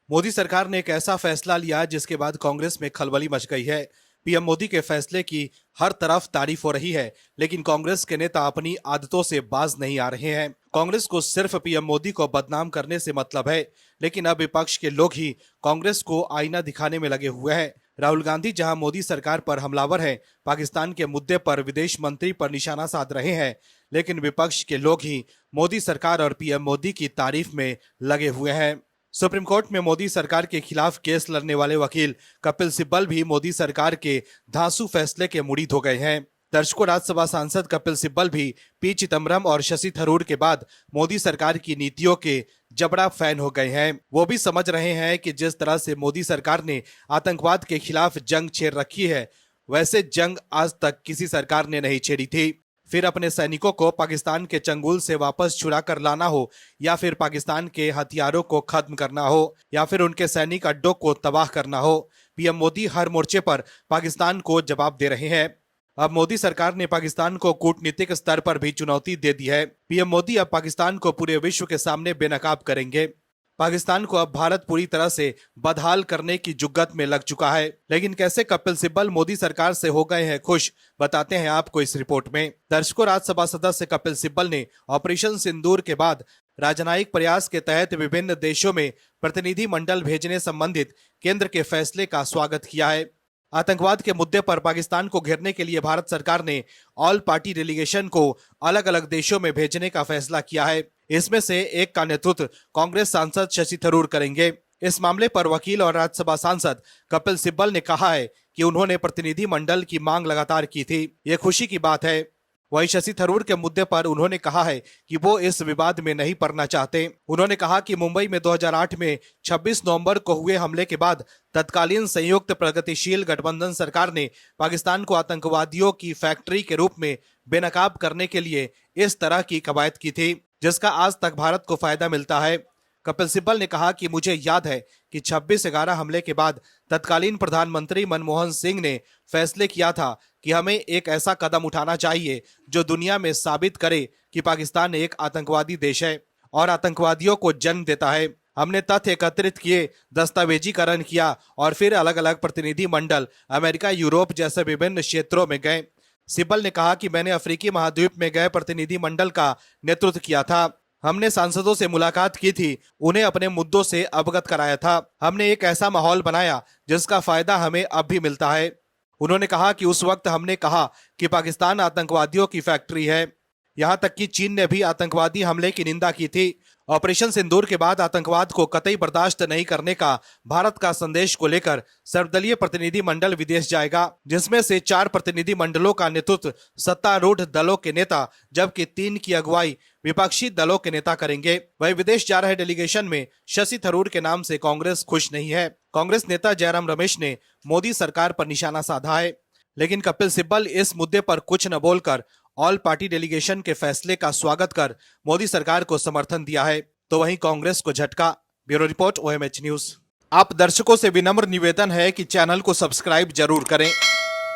मोदी सरकार ने एक ऐसा फैसला लिया जिसके बाद कांग्रेस में खलबली मच गई है। पीएम मोदी के फैसले की हर तरफ तारीफ हो रही है, लेकिन कांग्रेस के नेता अपनी आदतों से बाज नहीं आ रहे हैं। कांग्रेस को सिर्फ पीएम मोदी को बदनाम करने से मतलब है, लेकिन अब विपक्ष के लोग ही कांग्रेस को आईना दिखाने में लगे हुए हैं। राहुल गांधी जहां मोदी सरकार पर हमलावर हैं, पाकिस्तान के मुद्दे पर विदेश मंत्री पर निशाना साध रहे हैं, लेकिन विपक्ष के लोग ही मोदी सरकार और पीएम मोदी की तारीफ में लगे हुए हैं। सुप्रीम कोर्ट में मोदी सरकार के खिलाफ केस लड़ने वाले वकील कपिल सिब्बल भी मोदी सरकार के धांसू फैसले के मुरीद हो गए हैं। दर्शकों, राज्यसभा सांसद कपिल सिब्बल भी पी चिदम्बरम और शशि थरूर के बाद मोदी सरकार की नीतियों के जबड़ा फैन हो गए हैं। वो भी समझ रहे हैं कि जिस तरह से मोदी सरकार ने आतंकवाद के खिलाफ जंग छेड़ रखी है, वैसे जंग आज तक किसी सरकार ने नहीं छेड़ी थी। फिर अपने सैनिकों को पाकिस्तान के चंगुल से वापस छुड़ा कर लाना हो, या फिर पाकिस्तान के हथियारों को खत्म करना हो, या फिर उनके सैनिक अड्डों को तबाह करना हो, पीएम मोदी हर मोर्चे पर पाकिस्तान को जवाब दे रहे हैं। अब मोदी सरकार ने पाकिस्तान को कूटनीतिक स्तर पर भी चुनौती दे दी है। पीएम मोदी अब पाकिस्तान को पूरे विश्व के सामने बेनकाब करेंगे। पाकिस्तान को अब भारत पूरी तरह से बदहाल करने की जुग्गत में लग चुका है। लेकिन कैसे कपिल सिब्बल मोदी सरकार से हो गए हैं खुश, बताते हैं आपको इस रिपोर्ट में। दर्शकों, राज्यसभा सदस्य कपिल सिब्बल ने ऑपरेशन सिंदूर के बाद राजनयिक प्रयास के तहत विभिन्न देशों में प्रतिनिधि मंडल भेजने संबंधित केंद्र के फैसले का स्वागत किया है। आतंकवाद के मुद्दे पर पाकिस्तान को घेरने के लिए भारत सरकार ने ऑल पार्टी डेलीगेशन को अलग अलग देशों में भेजने का फैसला किया है। इसमें से एक का नेतृत्व कांग्रेस सांसद शशि थरूर करेंगे। इस मामले पर वकील और राज्यसभा सांसद कपिल सिब्बल ने कहा है कि उन्होंने प्रतिनिधि मंडल की मांग लगातार की थी। ये खुशी की बात है। वहीं शशि थरूर के मुद्दे पर उन्होंने कहा है कि वो इस विवाद में नहीं पड़ना चाहते। उन्होंने कहा कि मुंबई में 2008 में 26 नवंबर को हुए हमले के बाद तत्कालीन संयुक्त प्रगतिशील गठबंधन सरकार ने पाकिस्तान को आतंकवादियों की फैक्ट्री के रूप में बेनकाब करने के लिए इस तरह की कवायद की थी, जिसका आज तक भारत को फायदा मिलता है। कपिल सिब्बल ने कहा कि मुझे याद है कि 26/11 हमले के बाद तत्कालीन प्रधानमंत्री मनमोहन सिंह ने फैसले किया था कि हमें एक ऐसा कदम उठाना चाहिए जो दुनिया में साबित करे कि पाकिस्तान एक आतंकवादी देश है और आतंकवादियों को जन्म देता है। हमने तथ्य एकत्रित किए, दस्तावेजीकरण किया और फिर अलग अलग प्रतिनिधि मंडल अमेरिका, यूरोप जैसे विभिन्न क्षेत्रों में गए। सिब्बल ने कहा कि मैंने अफ्रीकी महाद्वीप में गए प्रतिनिधि मंडल का नेतृत्व किया था। हमने सांसदों से मुलाकात की थी, उन्हें अपने मुद्दों से अवगत कराया था। हमने एक ऐसा माहौल बनाया जिसका फायदा हमें अब भी मिलता है। उन्होंने कहा कि उस वक्त हमने कहा कि पाकिस्तान आतंकवादियों की फैक्ट्री है। यहां तक कि चीन ने भी आतंकवादी हमले की निंदा की थी। ऑपरेशन सिंदूर के बाद आतंकवाद को कतई बर्दाश्त नहीं करने का भारत का संदेश को लेकर सर्वदलीय प्रतिनिधि मंडल विदेश जाएगा, जिसमें से 4 प्रतिनिधि मंडलों का नेतृत्व सत्तारूढ़ दलों के नेता, जबकि 3 की अगुवाई विपक्षी दलों के नेता करेंगे। वही विदेश जा रहे डेलीगेशन में शशि थरूर के नाम से कांग्रेस खुश नहीं है। कांग्रेस नेता जयराम रमेश ने मोदी सरकार पर निशाना साधा है, लेकिन कपिल सिब्बल इस मुद्दे पर कुछ न बोलकर ऑल पार्टी डेलीगेशन के फैसले का स्वागत कर मोदी सरकार को समर्थन दिया है। तो वहीं कांग्रेस को झटका। Bureau report, OMH news. आप दर्शकों से विनम्र निवेदन है कि चैनल को सब्सक्राइब जरूर करें